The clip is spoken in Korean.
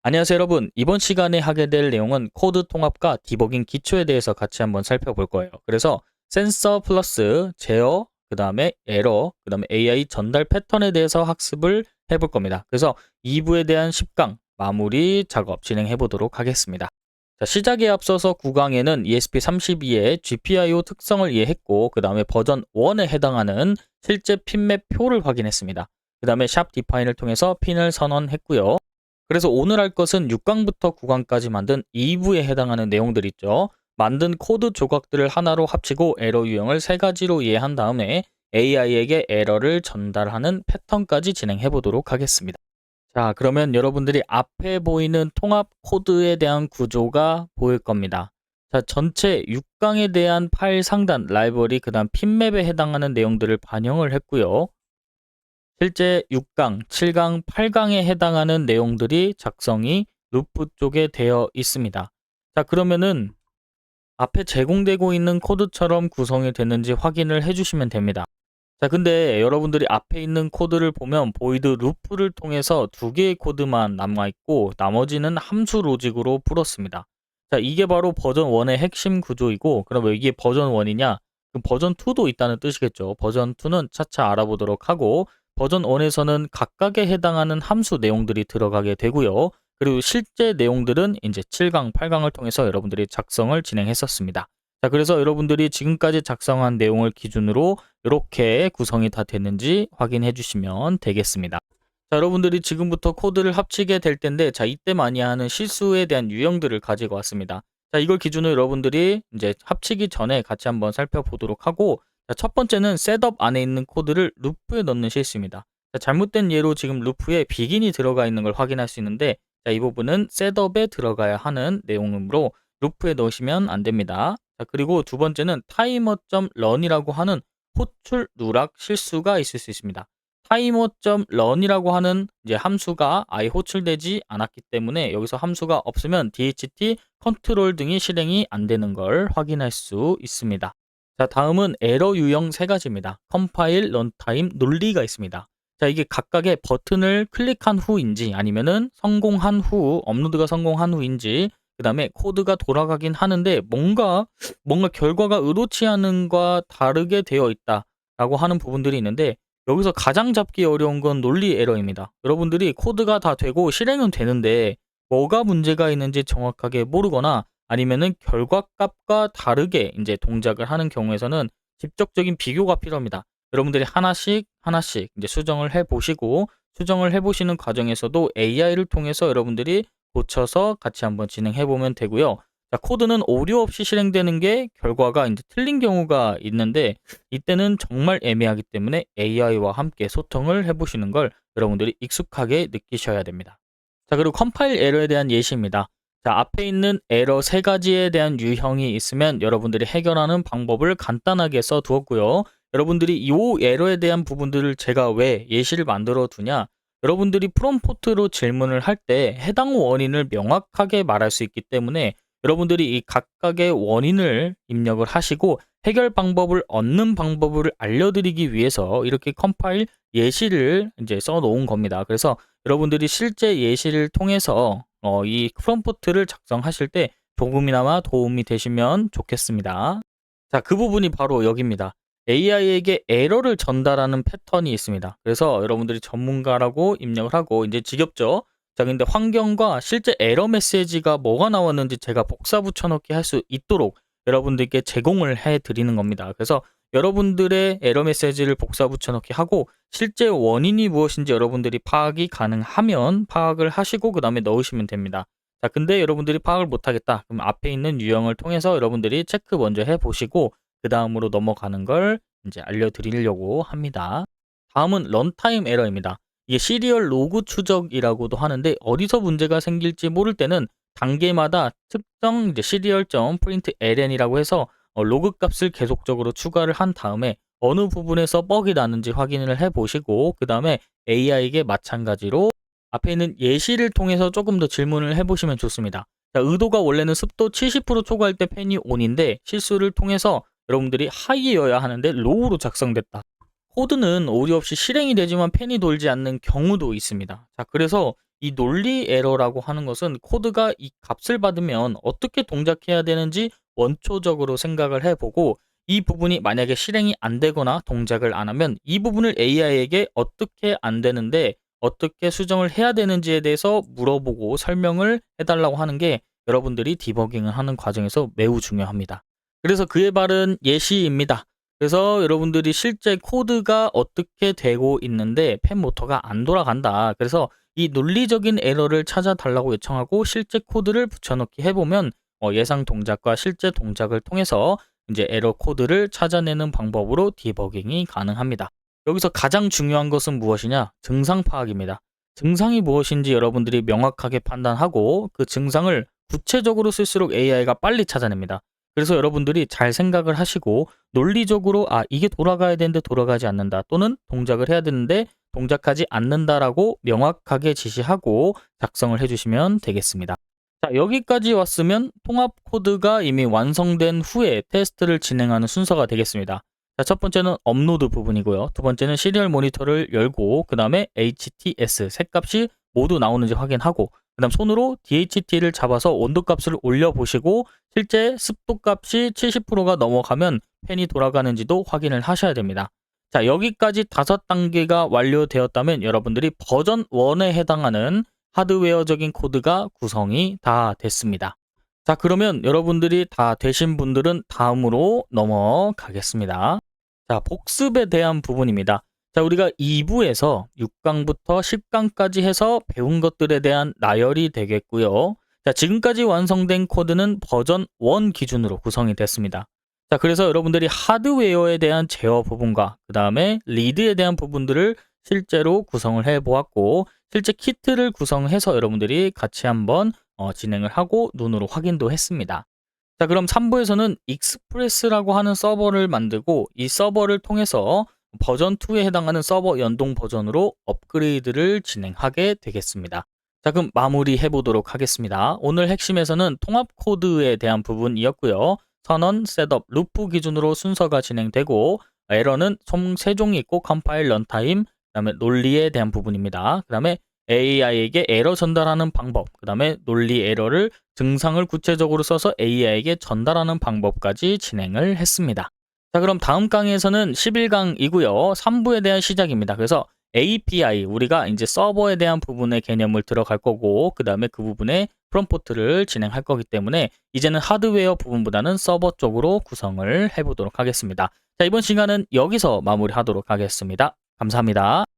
안녕하세요 여러분. 이번 시간에 하게 될 내용은 코드 통합과 디버깅 기초에 대해서 같이 한번 살펴볼 거예요. 그래서 센서 플러스 제어, 그 다음에 에러, 그 다음에 AI 전달 패턴에 대해서 학습을 해볼 겁니다. 그래서 2부에 대한 10강 마무리 작업 진행해 보도록 하겠습니다. 자, 시작에 앞서서 9강에는 ESP32의 GPIO 특성을 이해했고, 그 다음에 버전 1에 해당하는 실제 핀맵 표를 확인했습니다. 그 다음에 샵 디파인을 통해서 핀을 선언했고요. 그래서 오늘 할 것은 6강부터 9강까지 만든 2부에 해당하는 내용들 있죠. 만든 코드 조각들을 하나로 합치고 에러 유형을 3가지로 이해한 다음에 AI에게 에러를 전달하는 패턴까지 진행해 보도록 하겠습니다. 자, 그러면 여러분들이 앞에 보이는 통합 코드에 대한 구조가 보일 겁니다. 자, 전체 6강에 대한 파일 상단, 라이브러리, 그 다음 핀맵에 해당하는 내용들을 반영을 했고요. 실제 6강, 7강, 8강에 해당하는 내용들이 작성이 루프 쪽에 되어 있습니다. 자, 그러면은 앞에 제공되고 있는 코드처럼 구성이 됐는지 확인을 해주시면 됩니다. 자, 근데 여러분들이 앞에 있는 코드를 보면 보이드 루프를 통해서 2개의 코드만 남아있고 나머지는 함수 로직으로 풀었습니다. 자, 이게 바로 버전 1의 핵심 구조이고, 그럼 왜 이게 버전 1이냐? 그럼 버전 2도 있다는 뜻이겠죠. 버전 2는 차차 알아보도록 하고, 버전 1에서는 각각에 해당하는 함수 내용들이 들어가게 되고요. 그리고 실제 내용들은 이제 7강, 8강을 통해서 여러분들이 작성을 진행했었습니다. 자, 그래서 여러분들이 지금까지 작성한 내용을 기준으로 이렇게 구성이 다 됐는지 확인해 주시면 되겠습니다. 자, 여러분들이 지금부터 코드를 합치게 될 텐데, 자, 이때 많이 하는 실수에 대한 유형들을 가지고 왔습니다. 자, 이걸 기준으로 여러분들이 이제 합치기 전에 같이 한번 살펴보도록 하고, 자, 첫 번째는 셋업 안에 있는 코드를 루프에 넣는 실수입니다. 자, 잘못된 예로 지금 루프에 비긴이 들어가 있는 걸 확인할 수 있는데, 자, 이 부분은 셋업에 들어가야 하는 내용이므로 루프에 넣으시면 안 됩니다. 자, 그리고 두 번째는 timer.run이라고 하는 호출 누락 실수가 있을 수 있습니다. timer.run이라고 하는 이제 함수가 아예 호출되지 않았기 때문에 여기서 함수가 없으면 DHT 컨트롤 등이 실행이 안 되는 걸 확인할 수 있습니다. 자, 다음은 에러 유형 3가지입니다. 컴파일, 런타임, 논리가 있습니다. 자, 이게 각각의 버튼을 클릭한 후인지 아니면은 성공한 후, 업로드가 성공한 후인지, 그 다음에 코드가 돌아가긴 하는데 뭔가 결과가 의도치 않은과 다르게 되어 있다라고 하는 부분들이 있는데, 여기서 가장 잡기 어려운 건 논리 에러입니다. 여러분들이 코드가 다 되고 실행은 되는데 뭐가 문제가 있는지 정확하게 모르거나 아니면은 결과값과 다르게 이제 동작을 하는 경우에서는 직접적인 비교가 필요합니다. 여러분들이 하나씩 이제 수정을 해 보시고, 수정을 해 보시는 과정에서도 AI를 통해서 여러분들이 고쳐서 같이 한번 진행해 보면 되고요. 자, 코드는 오류 없이 실행되는 게 결과가 이제 틀린 경우가 있는데, 이때는 정말 애매하기 때문에 AI와 함께 소통을 해 보시는 걸 여러분들이 익숙하게 느끼셔야 됩니다. 자, 그리고 컴파일 에러에 대한 예시입니다. 자, 앞에 있는 에러 3가지에 대한 유형이 있으면 여러분들이 해결하는 방법을 간단하게 써 두었고요. 여러분들이 이 에러에 대한 부분들을 제가 왜 예시를 만들어 두냐, 여러분들이 프롬프트로 질문을 할 때 해당 원인을 명확하게 말할 수 있기 때문에 여러분들이 이 각각의 원인을 입력을 하시고 해결 방법을 얻는 방법을 알려드리기 위해서 이렇게 컴파일 예시를 이제 써 놓은 겁니다. 그래서 여러분들이 실제 예시를 통해서 이 프롬프트를 작성하실 때 조금이나마 도움이 되시면 좋겠습니다. 자, 그 부분이 바로 여기입니다. AI에게 에러를 전달하는 패턴이 있습니다. 그래서 여러분들이 전문가라고 입력을 하고, 이제 지겹죠? 자, 근데 환경과 실제 에러 메시지가 뭐가 나왔는지 제가 복사 붙여넣기 할 수 있도록 여러분들께 제공을 해 드리는 겁니다. 그래서 여러분들의 에러 메시지를 복사 붙여넣기 하고 실제 원인이 무엇인지 여러분들이 파악이 가능하면 파악을 하시고 그 다음에 넣으시면 됩니다. 자, 근데 여러분들이 파악을 못하겠다. 그럼 앞에 있는 유형을 통해서 여러분들이 체크 먼저 해보시고 그 다음으로 넘어가는 걸 이제 알려드리려고 합니다. 다음은 런타임 에러입니다. 이게 시리얼 로그 추적이라고도 하는데, 어디서 문제가 생길지 모를 때는 단계마다 특정 이제 serial.println이라고 해서 로그 값을 계속적으로 추가를 한 다음에 어느 부분에서 뻑이 나는지 확인을 해 보시고, 그 다음에 AI에게 마찬가지로 앞에 있는 예시를 통해서 조금 더 질문을 해 보시면 좋습니다. 자, 의도가 원래는 습도 70% 초과할 때 팬이 ON인데 실수를 통해서 여러분들이 하이여야 하는데 로우로 작성됐다. 코드는 오류 없이 실행이 되지만 펜이 돌지 않는 경우도 있습니다. 자, 그래서 이 논리 에러라고 하는 것은 코드가 이 값을 받으면 어떻게 동작해야 되는지 원초적으로 생각을 해보고 이 부분이 만약에 실행이 안 되거나 동작을 안 하면 이 부분을 AI에게 어떻게 안 되는데 어떻게 수정을 해야 되는지에 대해서 물어보고 설명을 해달라고 하는 게 여러분들이 디버깅을 하는 과정에서 매우 중요합니다. 그래서 그에 바른 예시입니다. 그래서 여러분들이 실제 코드가 어떻게 되고 있는데 펜 모터가 안 돌아간다. 그래서 이 논리적인 에러를 찾아달라고 요청하고 실제 코드를 붙여넣기 해보면 예상 동작과 실제 동작을 통해서 이제 에러 코드를 찾아내는 방법으로 디버깅이 가능합니다. 여기서 가장 중요한 것은 무엇이냐? 증상 파악입니다. 증상이 무엇인지 여러분들이 명확하게 판단하고 그 증상을 구체적으로 쓸수록 AI가 빨리 찾아냅니다. 그래서 여러분들이 잘 생각을 하시고 논리적으로 이게 돌아가야 되는데 돌아가지 않는다 또는 동작을 해야 되는데 동작하지 않는다라고 명확하게 지시하고 작성을 해주시면 되겠습니다. 자, 여기까지 왔으면 통합 코드가 이미 완성된 후에 테스트를 진행하는 순서가 되겠습니다. 자, 첫 번째는 업로드 부분이고요. 두 번째는 시리얼 모니터를 열고 그 다음에 HTS 색값이 모두 나오는지 확인하고 그 다음 손으로 DHT를 잡아서 온도값을 올려보시고 실제 습도값이 70%가 넘어가면 펜이 돌아가는지도 확인을 하셔야 됩니다. 자, 여기까지 5단계가 완료되었다면 여러분들이 버전 1에 해당하는 하드웨어적인 코드가 구성이 다 됐습니다. 자, 그러면 여러분들이 다 되신 분들은 다음으로 넘어가겠습니다. 자, 복습에 대한 부분입니다. 자, 우리가 2부에서 6강부터 10강까지 해서 배운 것들에 대한 나열이 되겠고요. 자, 지금까지 완성된 코드는 버전 1 기준으로 구성이 됐습니다. 자, 그래서 여러분들이 하드웨어에 대한 제어 부분과 그 다음에 리드에 대한 부분들을 실제로 구성을 해 보았고 실제 키트를 구성해서 여러분들이 같이 한번 진행을 하고 눈으로 확인도 했습니다. 자, 그럼 3부에서는 익스프레스라고 하는 서버를 만들고 이 서버를 통해서 버전 2에 해당하는 서버 연동 버전으로 업그레이드를 진행하게 되겠습니다. 자, 그럼 마무리해 보도록 하겠습니다. 오늘 핵심에서는 통합 코드에 대한 부분이었고요. 선언, 셋업, 루프 기준으로 순서가 진행되고 에러는 총 3종이 있고 컴파일, 런타임, 그 다음에 논리에 대한 부분입니다. 그 다음에 AI에게 에러 전달하는 방법, 그 다음에 논리 에러를 증상을 구체적으로 써서 AI에게 전달하는 방법까지 진행을 했습니다. 자, 그럼 다음 강의에서는 11강이고요. 3부에 대한 시작입니다. 그래서 API, 우리가 이제 서버에 대한 부분의 개념을 들어갈 거고 그 다음에 그 부분에 프롬포트를 진행할 거기 때문에 이제는 하드웨어 부분보다는 서버 쪽으로 구성을 해보도록 하겠습니다. 자, 이번 시간은 여기서 마무리하도록 하겠습니다. 감사합니다.